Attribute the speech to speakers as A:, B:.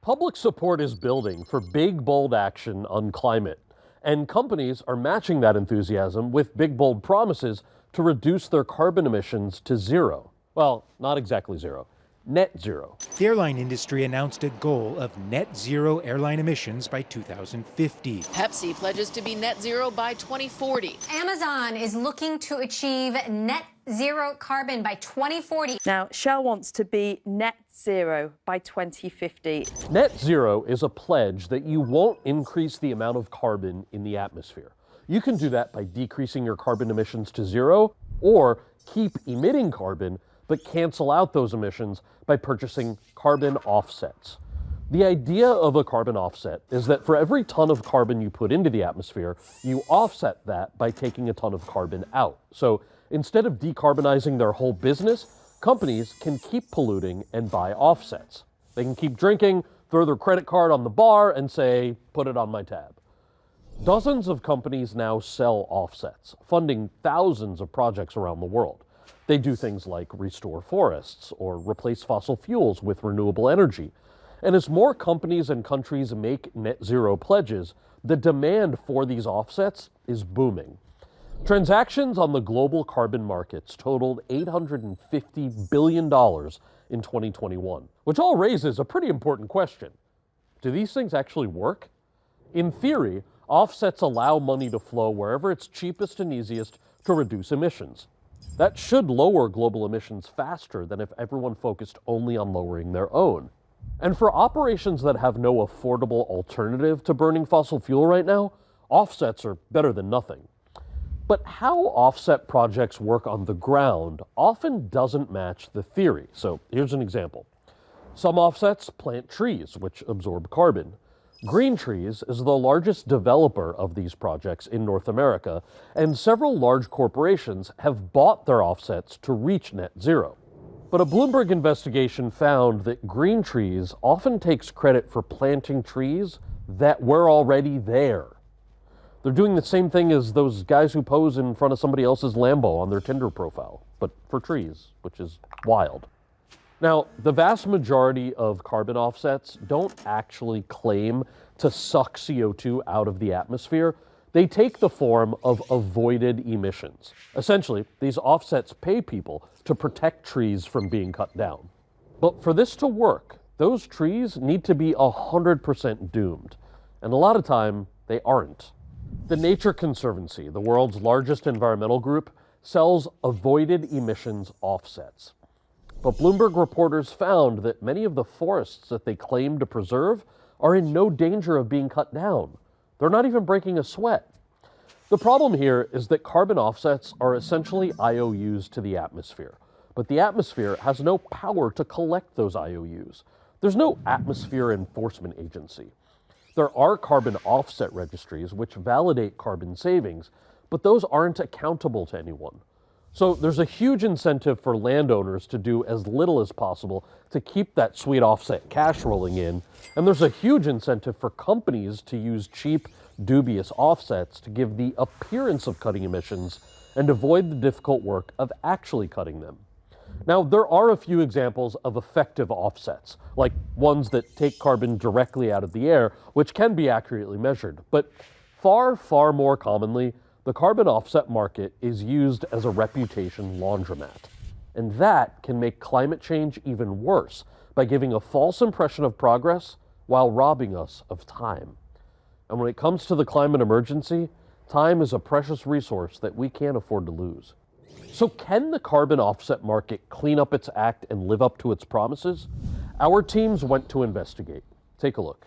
A: Public support is building for big, bold action on climate, and companies are matching that enthusiasm with big, bold promises to reduce their carbon emissions to zero. Well, not exactly zero, net zero.
B: The airline industry announced a goal of net zero airline emissions by 2050.
C: Pepsi pledges to be net zero by 2040.
D: Amazon is looking to achieve net zero carbon by 2040.
E: Now, Shell wants to be net zero by 2050.
A: Net zero is a pledge that you won't increase the amount of carbon in the atmosphere. You can do that by decreasing your carbon emissions to zero, or keep emitting carbon but cancel out those emissions by purchasing carbon offsets. The idea of a carbon offset is that for every ton of carbon you put into the atmosphere, you offset that by taking a ton of carbon out. So instead of decarbonizing their whole business, companies can keep polluting and buy offsets. They can keep drinking, throw their credit card on the bar, and say, put it on my tab. Dozens of companies now sell offsets, funding thousands of projects around the world. They do things like restore forests or replace fossil fuels with renewable energy. And as more companies and countries make net zero pledges, the demand for these offsets is booming. Transactions on the global carbon markets totaled $850 billion in 2021, which all raises a pretty important question. Do these things actually work? In theory, offsets allow money to flow wherever it's cheapest and easiest to reduce emissions. That should lower global emissions faster than if everyone focused only on lowering their own. And for operations that have no affordable alternative to burning fossil fuel right now, offsets are better than nothing. But how offset projects work on the ground often doesn't match the theory. So here's an example. Some offsets plant trees, which absorb carbon. Green Trees is the largest developer of these projects in North America, and several large corporations have bought their offsets to reach net zero. But a Bloomberg investigation found that Green Trees often takes credit for planting trees that were already there. They're doing the same thing as those guys who pose in front of somebody else's Lambo on their Tinder profile, but for trees, which is wild. Now, the vast majority of carbon offsets don't actually claim to suck CO2 out of the atmosphere. They take the form of avoided emissions. Essentially, these offsets pay people to protect trees from being cut down. But for this to work, those trees need to be 100% doomed. And a lot of time, they aren't. The Nature Conservancy, the world's largest environmental group, sells avoided emissions offsets. But Bloomberg reporters found that many of the forests that they claim to preserve are in no danger of being cut down. They're not even breaking a sweat. The problem here is that carbon offsets are essentially IOUs to the atmosphere, but the atmosphere has no power to collect those IOUs. There's no atmosphere enforcement agency. There are carbon offset registries which validate carbon savings, but those aren't accountable to anyone. So there's a huge incentive for landowners to do as little as possible to keep that sweet offset cash rolling in, and there's a huge incentive for companies to use cheap, dubious offsets to give the appearance of cutting emissions and avoid the difficult work of actually cutting them. Now, there are a few examples of effective offsets, like ones that take carbon directly out of the air, which can be accurately measured, but far, far more commonly, the carbon offset market is used as a reputation laundromat. And that can make climate change even worse by giving a false impression of progress while robbing us of time. And when it comes to the climate emergency, time is a precious resource that we can't afford to lose. So can the carbon offset market clean up its act and live up to its promises? Our teams went to investigate. Take a look.